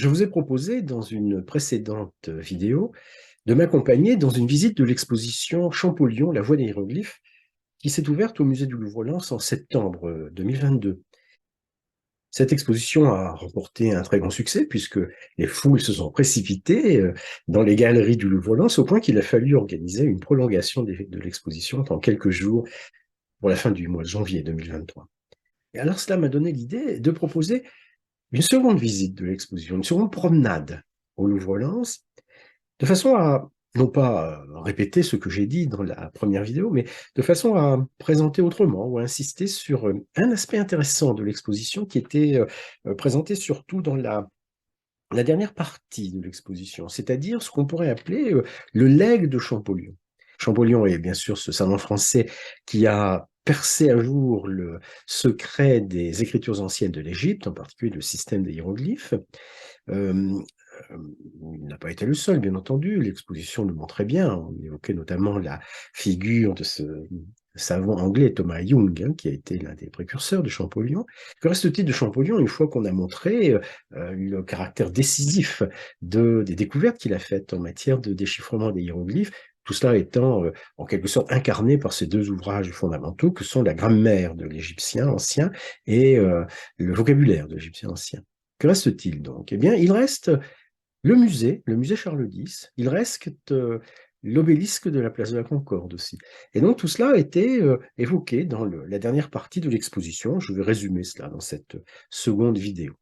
Je vous ai proposé dans une précédente vidéo de m'accompagner dans une visite de l'exposition Champollion, la voie des hiéroglyphes, qui s'est ouverte au musée du Louvre-Lens en septembre 2022. Cette exposition a remporté un très grand succès puisque les foules se sont précipitées dans les galeries du Louvre-Lens au point qu'il a fallu organiser une prolongation de l'exposition pendant quelques jours pour la fin du mois de janvier 2023. Et alors cela m'a donné l'idée de proposer une seconde visite de l'exposition, une seconde promenade au Louvre-Lens, de façon à, non pas répéter ce que j'ai dit dans la première vidéo, mais de façon à présenter autrement ou à insister sur un aspect intéressant de l'exposition qui était présenté surtout dans la dernière partie de l'exposition, c'est-à-dire ce qu'on pourrait appeler le legs de Champollion. Champollion est bien sûr ce savant français qui a percé à jour le secret des écritures anciennes de l'Égypte, en particulier le système des hiéroglyphes. Euh, il n'a pas été le seul, bien entendu. L'exposition le montrait bien. On évoquait notamment la figure de ce savant anglais Thomas Young, qui a été l'un des précurseurs de Champollion. Que reste-t-il de Champollion une fois qu'on a montré le caractère décisif des découvertes qu'il a faites en matière de déchiffrement des hiéroglyphes, tout cela étant en quelque sorte incarné par ces deux ouvrages fondamentaux que sont la grammaire de l'égyptien ancien et le vocabulaire de l'égyptien ancien. Que reste-t-il donc? Eh bien, il reste le musée Charles X, il reste l'obélisque de la place de la Concorde aussi. Et donc tout cela a été évoqué dans la dernière partie de l'exposition. Je vais résumer cela dans cette seconde vidéo.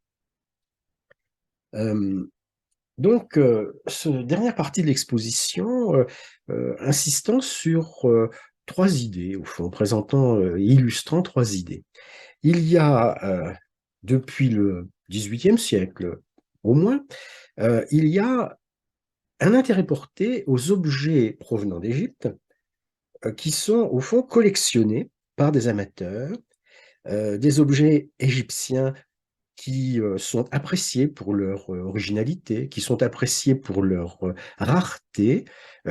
Cette dernière partie de l'exposition insistant sur trois idées, au fond, présentant et illustrant trois idées. Il y a, depuis le XVIIIe siècle au moins, il y a un intérêt porté aux objets provenant d'Égypte qui sont au fond collectionnés par des amateurs, des objets égyptiens qui sont appréciés pour leur originalité, qui sont appréciés pour leur rareté,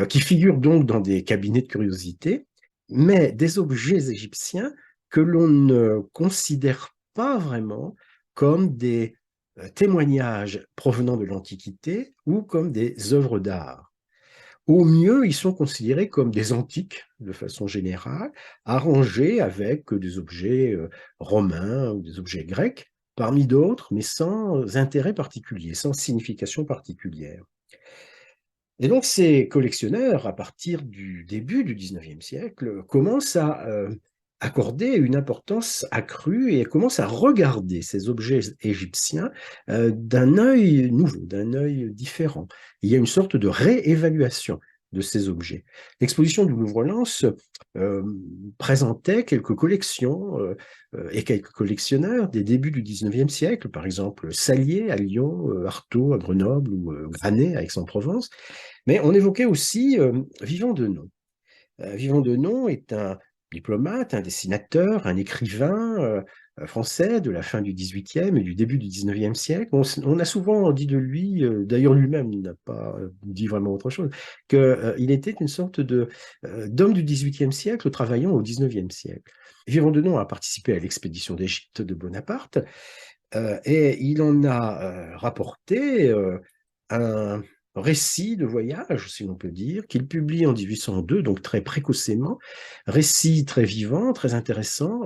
qui figurent donc dans des cabinets de curiosité, mais des objets égyptiens que l'on ne considère pas vraiment comme des témoignages provenant de l'Antiquité ou comme des œuvres d'art. Au mieux, ils sont considérés comme des antiques, de façon générale, arrangés avec des objets romains ou des objets grecs, parmi d'autres, mais sans intérêt particulier, sans signification particulière. Et donc, ces collectionneurs, à partir du début du XIXe siècle, commencent à accorder une importance accrue et commencent à regarder ces objets égyptiens d'un œil nouveau, d'un œil différent. Il y a une sorte de réévaluation de ces objets. L'exposition du Louvre-Lens présentait quelques collections et quelques collectionneurs des débuts du XIXe siècle, par exemple Salier à Lyon, Artaud à Grenoble ou Granet à Aix-en-Provence, mais on évoquait aussi Vivant Denon. Vivant Denon est un diplomate, un dessinateur, un écrivain français de la fin du XVIIIe et du début du XIXe siècle. On a souvent dit de lui, d'ailleurs lui-même n'a pas dit vraiment autre chose, qu'il était une sorte d'homme du XVIIIe siècle travaillant au XIXe siècle. Vivant Denon a participé à l'expédition d'Égypte de Bonaparte et il en a rapporté un récit de voyage, si l'on peut dire, qu'il publie en 1802, donc très précocement, récit très vivant, très intéressant,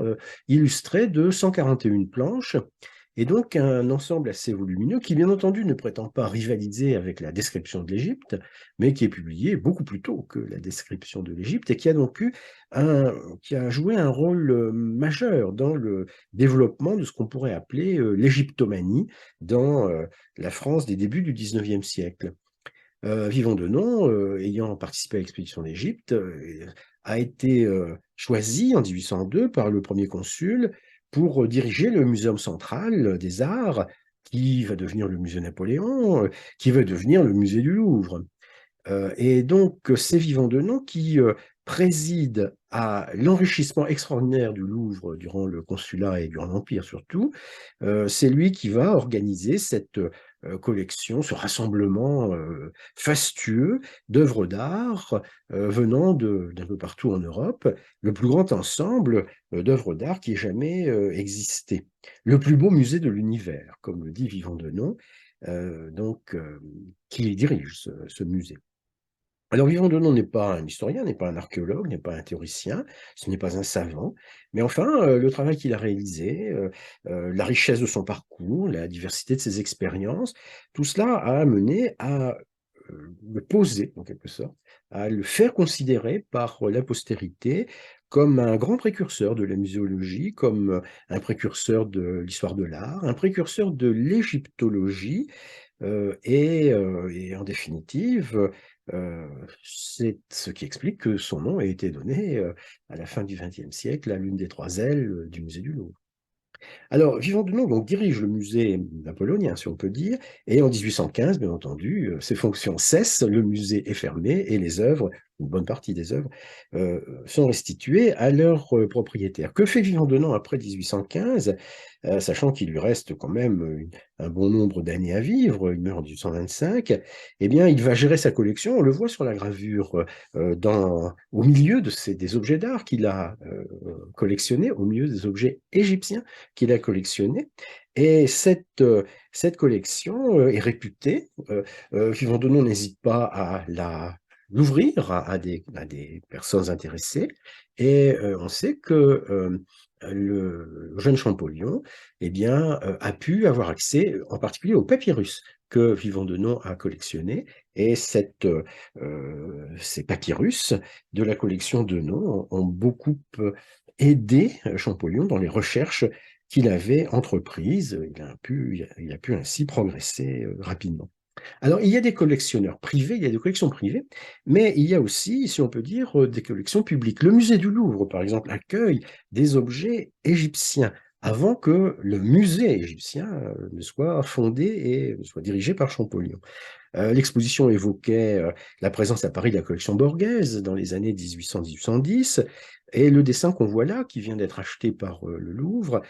illustré de 141 planches, et donc un ensemble assez volumineux qui, bien entendu, ne prétend pas rivaliser avec la description de l'Égypte, mais qui est publié beaucoup plus tôt que la description de l'Égypte, et qui a donc qui a joué un rôle majeur dans le développement de ce qu'on pourrait appeler l'égyptomanie dans la France des débuts du XIXe siècle. Vivant Denon, ayant participé à l'expédition d'Égypte, a été choisi en 1802 par le premier consul pour diriger le Muséum central des arts, qui va devenir le musée Napoléon, qui va devenir le musée du Louvre. Et donc, c'est Vivant Denon qui préside à l'enrichissement extraordinaire du Louvre durant le consulat et durant l'Empire surtout. C'est lui qui va organiser cette collection, ce rassemblement fastueux d'œuvres d'art venant d'un peu partout en Europe, le plus grand ensemble d'œuvres d'art qui ait jamais existé. Le plus beau musée de l'univers, comme le dit Vivant Denon. qui dirige ce musée. Alors, Vivant Denon n'est pas un historien, n'est pas un archéologue, n'est pas un théoricien, ce n'est pas un savant, mais enfin, le travail qu'il a réalisé, la richesse de son parcours, la diversité de ses expériences, tout cela a amené à le poser, en quelque sorte, à le faire considérer par la postérité comme un grand précurseur de la muséologie, comme un précurseur de l'histoire de l'art, un précurseur de l'égyptologie, et en définitive, c'est ce qui explique que son nom ait été donné, à la fin du XXe siècle, à l'une des 3 ailes, du musée du Louvre. Alors, Vivant Denon donc dirige le musée napoléonien, si on peut dire, et en 1815, bien entendu, ses fonctions cessent, le musée est fermé et les œuvres, une bonne partie des œuvres, sont restituées à leurs propriétaires. Que fait Vivant Denon après 1815? Sachant qu'il lui reste quand même un bon nombre d'années à vivre, il meurt en 1825, eh bien, il va gérer sa collection. On le voit sur la gravure au milieu des objets d'art qu'il a collectionnés, au milieu des objets égyptiens qu'il a collectionnés. Et cette collection est réputée. Vivant Denon n'hésite pas à l'ouvrir à des personnes intéressées. Et on sait que le jeune Champollion eh bien, a pu avoir accès en particulier aux papyrus que Vivant Denon a collectionnés. Et ces papyrus de la collection Denon ont beaucoup aidé Champollion dans les recherches qu'il avait entreprises. Il a pu ainsi progresser rapidement. Alors, il y a des collectionneurs privés, il y a des collections privées, mais il y a aussi, si on peut dire, des collections publiques. Le musée du Louvre, par exemple, accueille des objets égyptiens avant que le musée égyptien ne soit fondé et ne soit dirigé par Champollion. L'exposition évoquait la présence à Paris de la collection Borghese dans les années 1800-1810, et le dessin qu'on voit là, qui vient d'être acheté par le Louvre,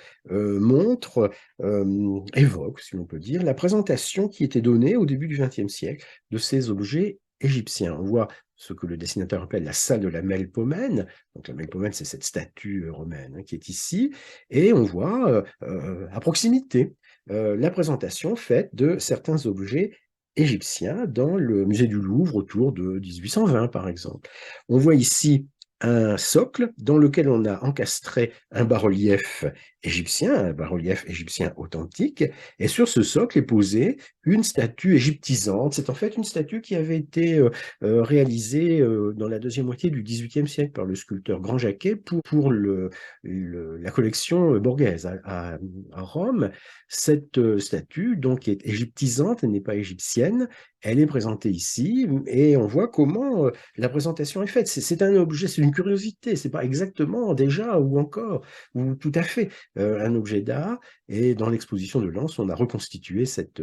évoque, si l'on peut dire, la présentation qui était donnée au début du XXe siècle de ces objets égyptiens. On voit ce que le dessinateur appelle la salle de la Melpomène. Donc la Melpomène, c'est cette statue romaine qui est ici, et on voit à proximité la présentation faite de certains objets égyptiens dans le musée du Louvre autour de 1820, par exemple. On voit ici un socle dans lequel on a encastré un bas-relief égyptien, un bas-relief égyptien authentique, et sur ce socle est posée une statue égyptisante. C'est en fait une statue qui avait été réalisée dans la deuxième moitié du XVIIIe siècle par le sculpteur Grand Jacquet pour la collection Borghese à Rome. Cette statue donc est égyptisante, elle n'est pas égyptienne, elle est présentée ici et on voit comment la présentation est faite. C'est un objet, c'est une curiosité, c'est pas exactement déjà ou encore ou tout à fait un objet d'art. Et dans l'exposition de Lens, on a reconstitué cette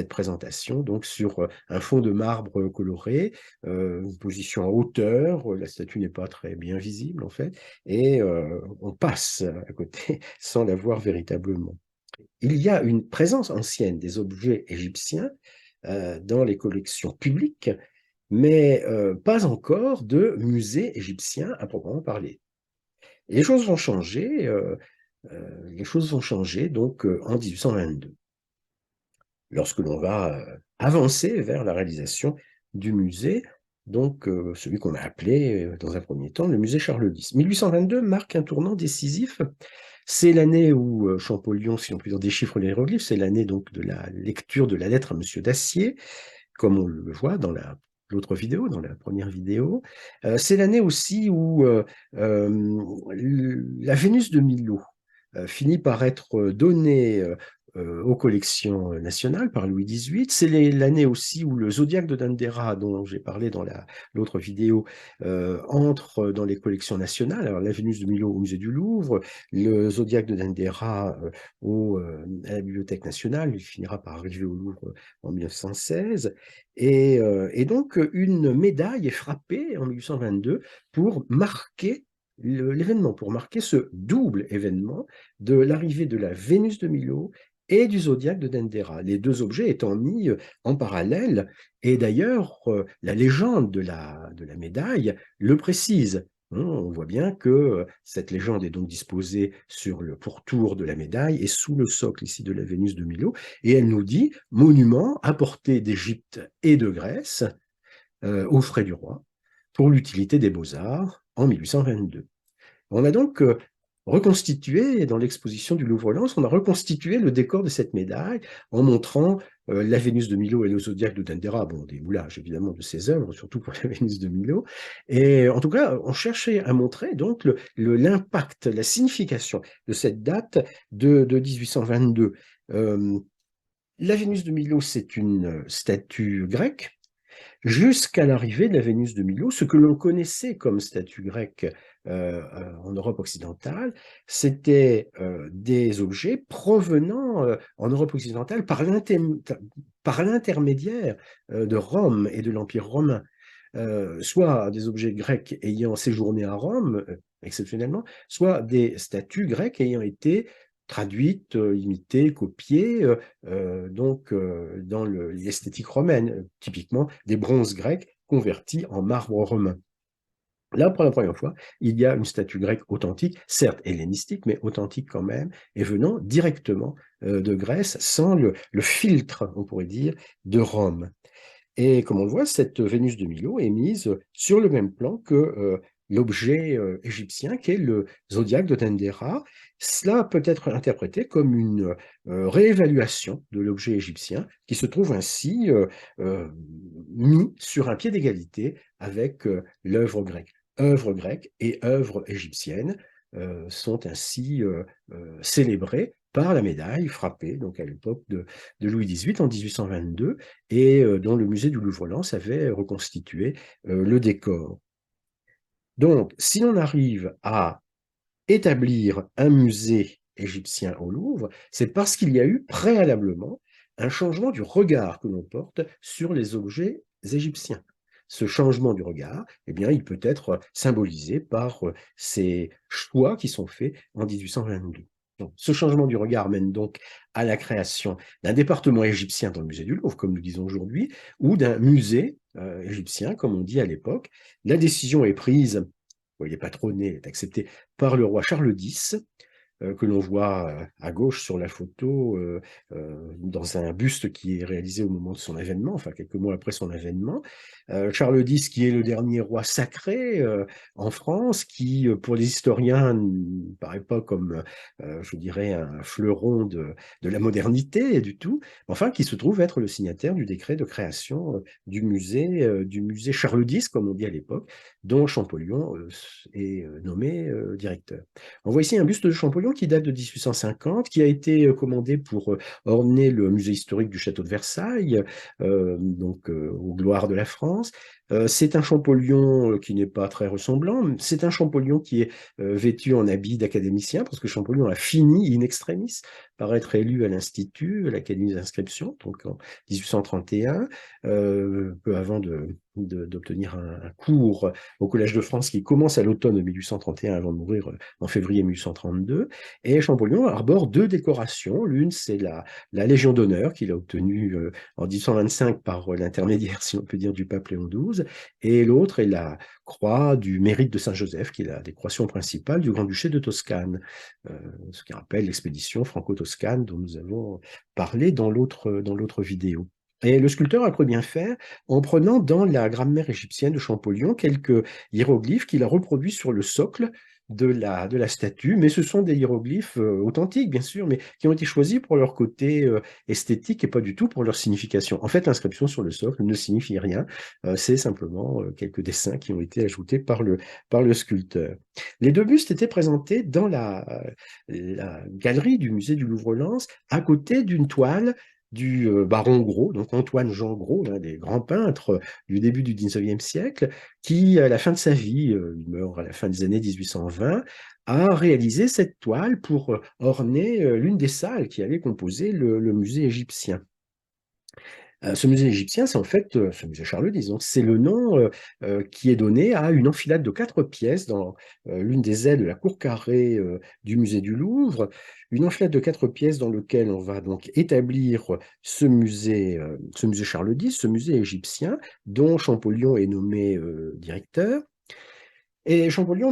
présentation donc sur un fond de marbre coloré, une position en hauteur, la statue n'est pas très bien visible en fait, et on passe à côté sans la voir véritablement. Il y a une présence ancienne des objets égyptiens dans les collections publiques, mais pas encore de musée égyptien à proprement parler. Et les choses vont changer donc en 1822, lorsque l'on va avancer vers la réalisation du musée, donc celui qu'on a appelé dans un premier temps le musée Charles X. 1822 marque un tournant décisif. C'est l'année où Champollion, si on peut dire, déchiffre les hiéroglyphes, c'est l'année donc de la lecture de la lettre à Monsieur Dacier, comme on le voit dans l'autre vidéo, dans la première vidéo. C'est l'année aussi où la Vénus de Milo finit par être donnée aux collections nationales par Louis XVIII. C'est l'année aussi où le zodiaque de Dendera, dont j'ai parlé dans l'autre vidéo, entre dans les collections nationales. Alors la Vénus de Milo au musée du Louvre, le zodiaque de Dendera à la Bibliothèque nationale, il finira par arriver au Louvre en 1916. Et donc une médaille est frappée en 1822 pour marquer l'événement, pour marquer ce double événement de l'arrivée de la Vénus de Milo et du zodiaque de Dendera, les deux objets étant mis en parallèle. Et d'ailleurs, la légende de la médaille le précise. On voit bien que cette légende est donc disposée sur le pourtour de la médaille et sous le socle ici de la Vénus de Milo, et elle nous dit « Monument apporté d'Égypte et de Grèce aux frais du roi pour l'utilité des beaux-arts en 1822 ». On a donc reconstitué, dans l'exposition du Louvre-Lens, on a reconstitué le décor de cette médaille en montrant la Vénus de Milo et le zodiaque de Dendera, bon, des moulages évidemment de ses œuvres, surtout pour la Vénus de Milo. Et en tout cas, on cherchait à montrer donc l'impact, la signification de cette date de 1822. La Vénus de Milo, c'est une statue grecque. Jusqu'à l'arrivée de la Vénus de Milo, ce que l'on connaissait comme statue grecque en Europe occidentale, c'était des objets provenant en Europe occidentale par l'intermédiaire de Rome et de l'Empire romain. Soit des objets grecs ayant séjourné à Rome, exceptionnellement, soit des statues grecques ayant été traduites, imitées, copiées, dans l'esthétique romaine, typiquement des bronzes grecs convertis en marbre romain. Là, pour la première fois, il y a une statue grecque authentique, certes hellénistique, mais authentique quand même, et venant directement de Grèce, sans le filtre, on pourrait dire, de Rome. Et comme on le voit, cette Vénus de Milo est mise sur le même plan que l'objet égyptien, qui est le zodiaque de Dendera. Cela peut être interprété comme une réévaluation de l'objet égyptien, qui se trouve ainsi mis sur un pied d'égalité avec l'œuvre grecque. Œuvre grecque et œuvre égyptienne sont ainsi célébrées par la médaille frappée, donc à l'époque de Louis XVIII en 1822, et dont le musée du Louvre-Lens avait reconstitué le décor. Donc, si l'on arrive à établir un musée égyptien au Louvre, c'est parce qu'il y a eu préalablement un changement du regard que l'on porte sur les objets égyptiens. Ce changement du regard, eh bien, il peut être symbolisé par ces choix qui sont faits en 1822. Donc, ce changement du regard mène donc à la création d'un département égyptien dans le musée du Louvre, comme nous disons aujourd'hui, ou d'un musée égyptien, comme on dit à l'époque. La décision est prise, il est patronné, est accepté par le roi Charles X, que l'on voit à gauche sur la photo, dans un buste qui est réalisé au moment de son avènement, enfin quelques mois après son avènement. Charles X, qui est le dernier roi sacré en France, qui, pour les historiens, ne paraît pas comme, je dirais, un fleuron de la modernité du tout, enfin qui se trouve être le signataire du décret de création du musée Charles X, comme on dit à l'époque, dont Champollion est nommé directeur. On voit ici un buste de Champollion qui date de 1850, qui a été commandé pour orner le musée historique du château de Versailles, aux gloires de la France. C'est un Champollion qui n'est pas très ressemblant, c'est un Champollion qui est vêtu en habit d'académicien, parce que Champollion a fini in extremis par être élu à l'Institut, à l'Académie d'inscription, donc en 1831, peu avant d'obtenir un cours au Collège de France qui commence à l'automne de 1831 avant de mourir en février 1832. Et Champollion arbore deux décorations. L'une, c'est la Légion d'honneur qu'il a obtenue en 1825 par l'intermédiaire, si on peut dire, du pape Léon XII. Et l'autre est la croix du mérite de Saint-Joseph, qui est la décoration principale du Grand-Duché de Toscane, ce qui rappelle l'expédition franco-toscane dont nous avons parlé dans l'autre vidéo. Et le sculpteur a cru bien faire en prenant dans la grammaire égyptienne de Champollion quelques hiéroglyphes qu'il a reproduits sur le socle de la statue, mais ce sont des hiéroglyphes authentiques, bien sûr, mais qui ont été choisis pour leur côté esthétique et pas du tout pour leur signification. En fait, l'inscription sur le socle ne signifie rien, c'est simplement quelques dessins qui ont été ajoutés par le sculpteur. Les deux bustes étaient présentés dans la galerie du musée du Louvre-Lens, à côté d'une toile du baron Gros, donc Antoine-Jean Gros, l'un des grands peintres du début du XIXe siècle, qui, à la fin de sa vie, il meurt à la fin des années 1820, a réalisé cette toile pour orner l'une des salles qui avait composé le musée égyptien. Ce musée égyptien, c'est en fait ce musée Charles X, donc c'est le nom qui est donné à une enfilade de 4 pièces dans l'une des ailes de la cour carrée du musée du Louvre, une enfilade de 4 pièces dans lequel on va donc établir ce musée Charles X, ce musée égyptien, dont Champollion est nommé directeur. Et Champollion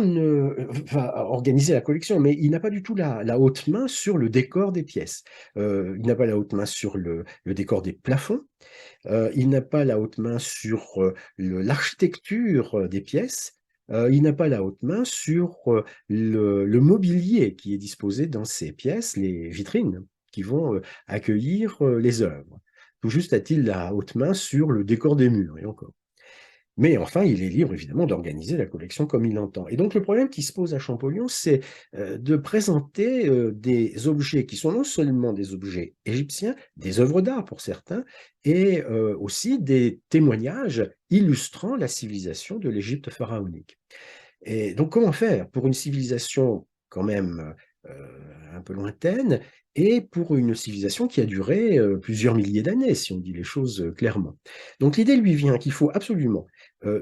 va organiser la collection, mais il n'a pas du tout la haute main sur le décor des pièces. Il n'a pas la haute main sur le décor des plafonds. Il n'a pas la haute main sur l'architecture des pièces. Il n'a pas la haute main sur le mobilier qui est disposé dans ces pièces, les vitrines qui vont accueillir les œuvres. Tout juste a-t-il la haute main sur le décor des murs, et encore. Mais enfin, il est libre, évidemment, d'organiser la collection comme il l'entend. Et donc, le problème qui se pose à Champollion, c'est de présenter des objets qui sont non seulement des objets égyptiens, des œuvres d'art pour certains, et aussi des témoignages illustrant la civilisation de l'Égypte pharaonique. Et donc, comment faire pour une civilisation quand même un peu lointaine et pour une civilisation qui a duré plusieurs milliers d'années, si on dit les choses clairement. Donc, l'idée lui vient qu'il faut absolument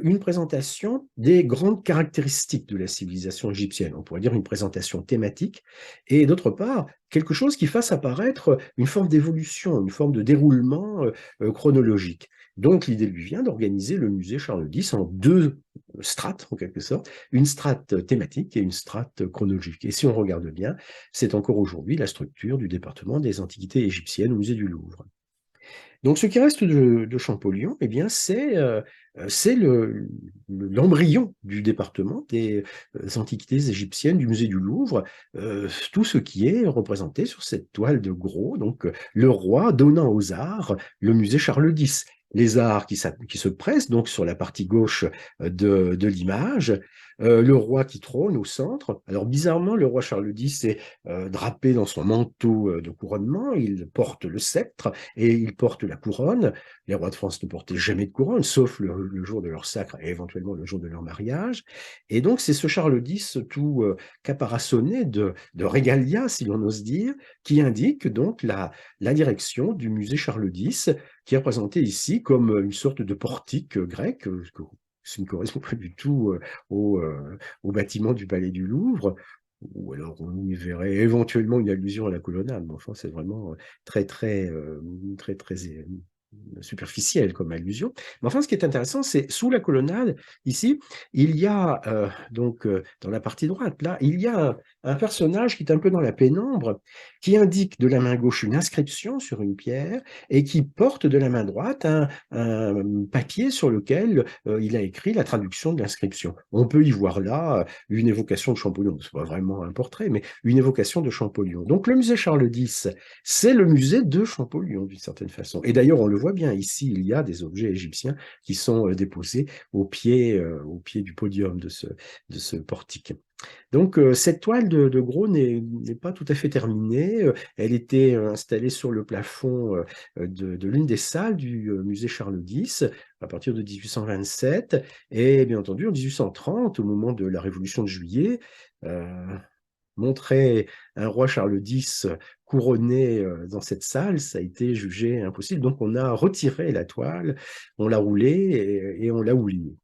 une présentation des grandes caractéristiques de la civilisation égyptienne, on pourrait dire une présentation thématique, et d'autre part, quelque chose qui fasse apparaître une forme d'évolution, une forme de déroulement chronologique. Donc, l'idée lui vient d'organiser le musée Charles X en deux strates, en quelque sorte, une strate thématique et une strate chronologique. Et si on regarde bien, c'est encore aujourd'hui la structure du département des antiquités égyptiennes au musée du Louvre. Donc, ce qui reste de Champollion, eh bien, c'est l'embryon du département des antiquités égyptiennes du musée du Louvre, tout ce qui est représenté sur cette toile de Gros, donc le roi donnant aux arts le musée Charles X. Les arts qui se pressent donc sur la partie gauche de l'image, le roi qui trône au centre. Alors bizarrement, le roi Charles X est drapé dans son manteau de couronnement, il porte le sceptre, et ils portent la couronne. Les rois de France ne portaient jamais de couronne, sauf le jour de leur sacre et éventuellement le jour de leur mariage. Et donc, c'est ce Charles X tout caparaçonné de régalia, si l'on ose dire, qui indique donc la direction du musée Charles X, qui est représenté ici comme une sorte de portique grec, ce qui ne correspond pas du tout au bâtiment du Palais du Louvre, ou alors on y verrait éventuellement une allusion à la colonnade, mais enfin c'est vraiment très très superficiel comme allusion. Mais enfin, ce qui est intéressant, c'est sous la colonnade, ici, il y a donc dans la partie droite, là, il y a un personnage qui est un peu dans la pénombre, qui indique de la main gauche une inscription sur une pierre et qui porte de la main droite un papier sur lequel il a écrit la traduction de l'inscription. On peut y voir là une évocation de Champollion. Ce n'est pas vraiment un portrait, mais une évocation de Champollion. Donc le musée Charles X, c'est le musée de Champollion d'une certaine façon. Et d'ailleurs, on le voit bien ici, il y a des objets égyptiens qui sont déposés au pied du podium de ce portique. Donc, cette toile de Gros n'est pas tout à fait terminée. Elle était installée sur le plafond de l'une des salles du musée Charles X à partir de 1827. Et bien entendu, en 1830, au moment de la Révolution de Juillet, montrer un roi Charles X couronné dans cette salle, ça a été jugé impossible. Donc, on a retiré la toile, on l'a roulée et on l'a oubliée.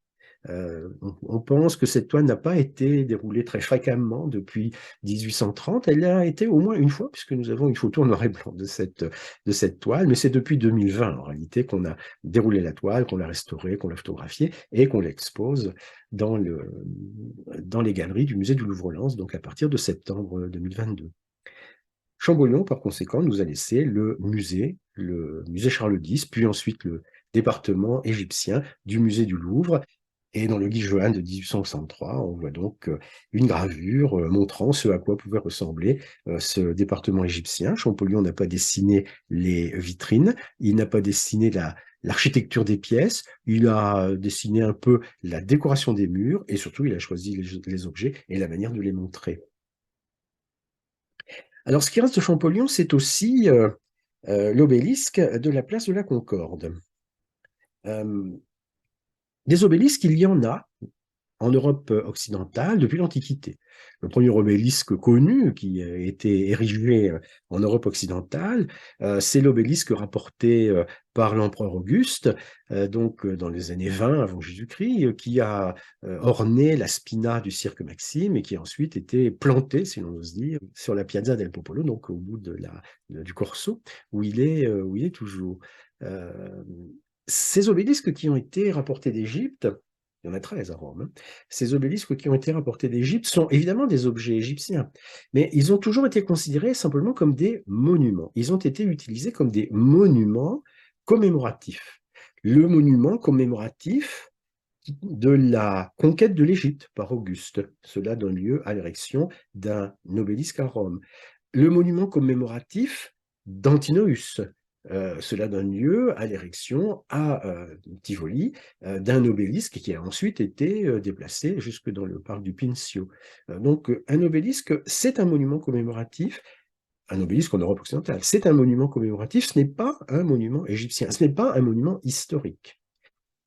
On pense que cette toile n'a pas été déroulée très fréquemment depuis 1830. Elle a été au moins une fois, puisque nous avons une photo en noir et blanc de cette toile, mais c'est depuis 2020 en réalité qu'on a déroulé la toile, qu'on l'a restaurée, qu'on l'a photographiée et qu'on l'expose dans les galeries du musée du Louvre-Lens, donc à partir de septembre 2022. Champollion, par conséquent, nous a laissé le musée Charles X, puis ensuite le département égyptien du musée du Louvre. Et dans le Guy Johan de 1863, on voit donc une gravure montrant ce à quoi pouvait ressembler ce département égyptien. Champollion n'a pas dessiné les vitrines, il n'a pas dessiné l'architecture des pièces, il a dessiné un peu la décoration des murs et surtout il a choisi les objets et la manière de les montrer. Alors, ce qui reste de Champollion, c'est aussi l'obélisque de la place de la Concorde. Des obélisques, il y en a en Europe occidentale depuis l'Antiquité. Le premier obélisque connu qui a été érigé en Europe occidentale, c'est l'obélisque rapporté par l'empereur Auguste, donc dans les années 20 avant Jésus-Christ, qui a orné la spina du Cirque Maxime et qui a ensuite été planté, si l'on ose dire, sur la Piazza del Popolo, donc au bout du Corso, où il est toujours. Ces obélisques qui ont été rapportés d'Égypte il y en a 13 à Rome, hein. Ces obélisques qui ont été rapportés d'Égypte sont évidemment des objets égyptiens, mais ils ont toujours été considérés simplement comme des monuments. Ils ont été utilisés comme des monuments commémoratifs. Le monument commémoratif de la conquête de l'Égypte par Auguste. Cela donne lieu à l'érection d'un obélisque à Rome. Le monument commémoratif d'Antinoüs. Cela donne lieu à l'érection à Tivoli d'un obélisque qui a ensuite été déplacé jusque dans le parc du Pincio. Donc un obélisque, c'est un monument commémoratif. Un obélisque en Europe occidentale, c'est un monument commémoratif, ce n'est pas un monument égyptien, ce n'est pas un monument historique.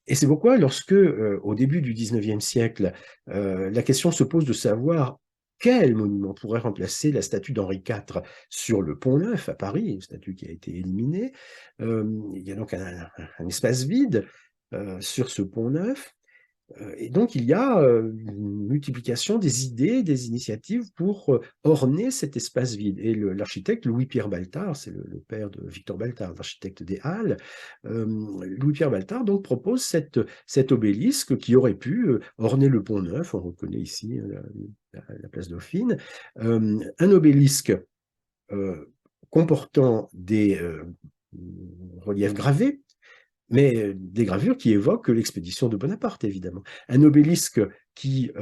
Et c'est pourquoi, lorsque, au début du XIXe siècle, la question se pose de savoir quel monument pourrait remplacer la statue d'Henri IV sur le Pont-Neuf à Paris, une statue qui a été éliminée, il y a donc un espace vide sur ce Pont-Neuf, et donc, il y a une multiplication des idées, des initiatives pour orner cet espace vide. Et l'architecte Louis-Pierre Baltard, c'est le père de Victor Baltard, l'architecte des Halles, Louis-Pierre Baltard donc propose cet obélisque qui aurait pu orner le Pont-Neuf, on reconnaît ici la place Dauphine, un obélisque comportant des reliefs gravés, mais des gravures qui évoquent l'expédition de Bonaparte, évidemment. Un obélisque qui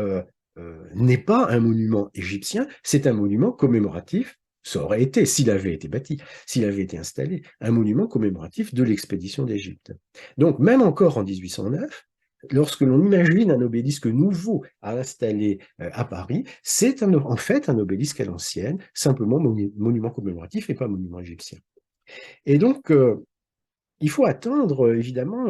n'est pas un monument égyptien, c'est un monument commémoratif, ça aurait été, s'il avait été bâti, s'il avait été installé, un monument commémoratif de l'expédition d'Égypte. Donc, même encore en 1809, lorsque l'on imagine un obélisque nouveau à installer à Paris, c'est en fait un obélisque à l'ancienne, simplement monument commémoratif et pas monument égyptien. Et donc, il faut attendre, évidemment,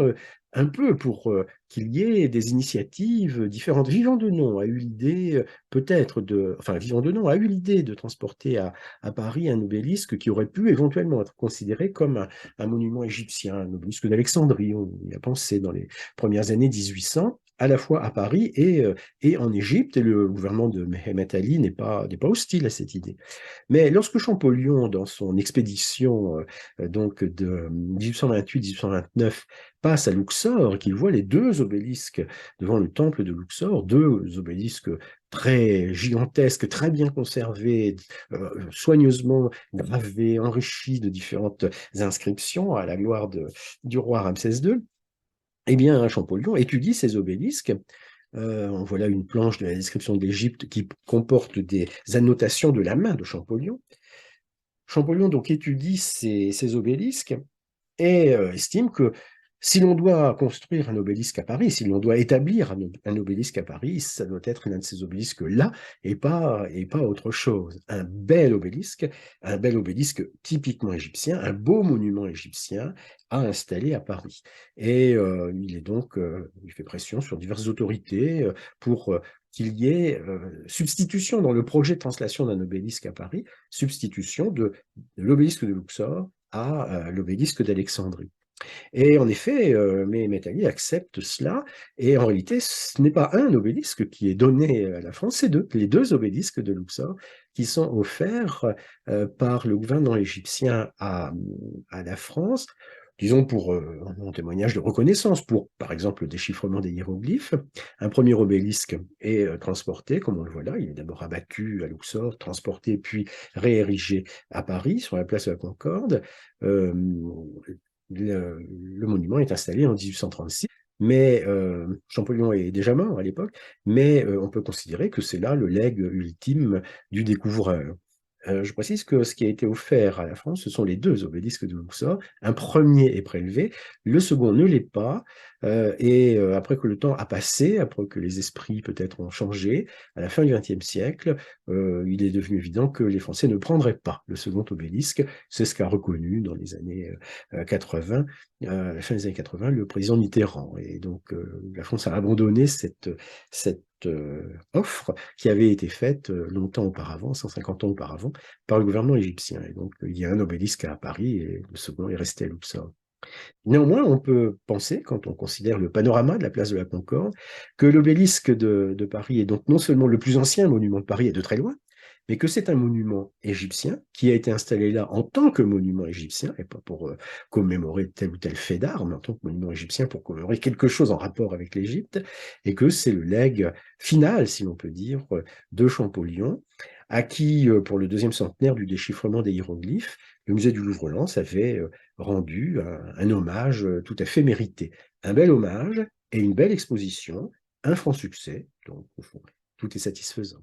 un peu pour qu'il y ait des initiatives différentes. Vivant de Nom a eu l'idée, peut-être enfin, Vivant de Nom a eu l'idée de transporter à Paris un obélisque qui aurait pu éventuellement être considéré comme un monument égyptien, un obélisque d'Alexandrie. On y a pensé dans les premières années 1800, à la fois à Paris et en Égypte, et le gouvernement de Mehemet Ali n'est pas hostile à cette idée. Mais lorsque Champollion, dans son expédition donc de 1828-1829, passe à Luxor, qu'il voit les deux obélisques devant le temple de Luxor, deux obélisques très gigantesques, très bien conservés, soigneusement gravés, enrichis de différentes inscriptions à la gloire du roi Ramsès II, eh bien, Champollion étudie ces obélisques. Voilà une planche de la description de l'Égypte qui comporte des annotations de la main de Champollion. Champollion donc étudie ces obélisques et estime que si l'on doit construire un obélisque à Paris, si l'on doit établir un obélisque à Paris, ça doit être l'un de ces obélisques-là et pas autre chose. Un bel obélisque typiquement égyptien, un beau monument égyptien à installer à Paris. Et il fait pression sur diverses autorités pour qu'il y ait substitution dans le projet de translation d'un obélisque à Paris, substitution de l'obélisque de Luxor à l'obélisque d'Alexandrie. Et en effet, Mehemet Ali accepte cela, et en réalité, ce n'est pas un obélisque qui est donné à la France, c'est les deux obélisques de Luxor qui sont offerts par le gouvernement égyptien à la France, disons pour un témoignage de reconnaissance, pour par exemple le déchiffrement des hiéroglyphes. Un premier obélisque est transporté, comme on le voit là, il est d'abord abattu à Luxor, transporté puis réérigé à Paris, sur la place de la Concorde. Le monument est installé en 1836, mais Champollion est déjà mort à l'époque, mais on peut considérer que c'est là le legs ultime du découvreur. Je précise que ce qui a été offert à la France, ce sont les deux obélisques de Luxor. Un premier est prélevé, le second ne l'est pas, et après que le temps a passé, après que les esprits peut-être ont changé, à la fin du XXe siècle, il est devenu évident que les Français ne prendraient pas le second obélisque. C'est ce qu'a reconnu dans les années 80, à la fin des années 80, le président Mitterrand. Et donc la France a abandonné cette offre qui avait été faite longtemps auparavant, 150 ans auparavant, par le gouvernement égyptien. Et donc, il y a un obélisque à Paris et le second est resté à Luxor. Néanmoins, on peut penser, quand on considère le panorama de la place de la Concorde, que l'obélisque de Paris est donc non seulement le plus ancien monument de Paris et de très loin, mais que c'est un monument égyptien qui a été installé là en tant que monument égyptien, et pas pour commémorer tel ou tel fait d'art, mais en tant que monument égyptien pour commémorer quelque chose en rapport avec l'Égypte, et que c'est le legs final, si l'on peut dire, de Champollion, à qui, pour le deuxième centenaire du déchiffrement des hiéroglyphes, le musée du Louvre-Lens avait rendu un hommage tout à fait mérité. Un bel hommage et une belle exposition, un franc succès, donc au fond, tout est satisfaisant.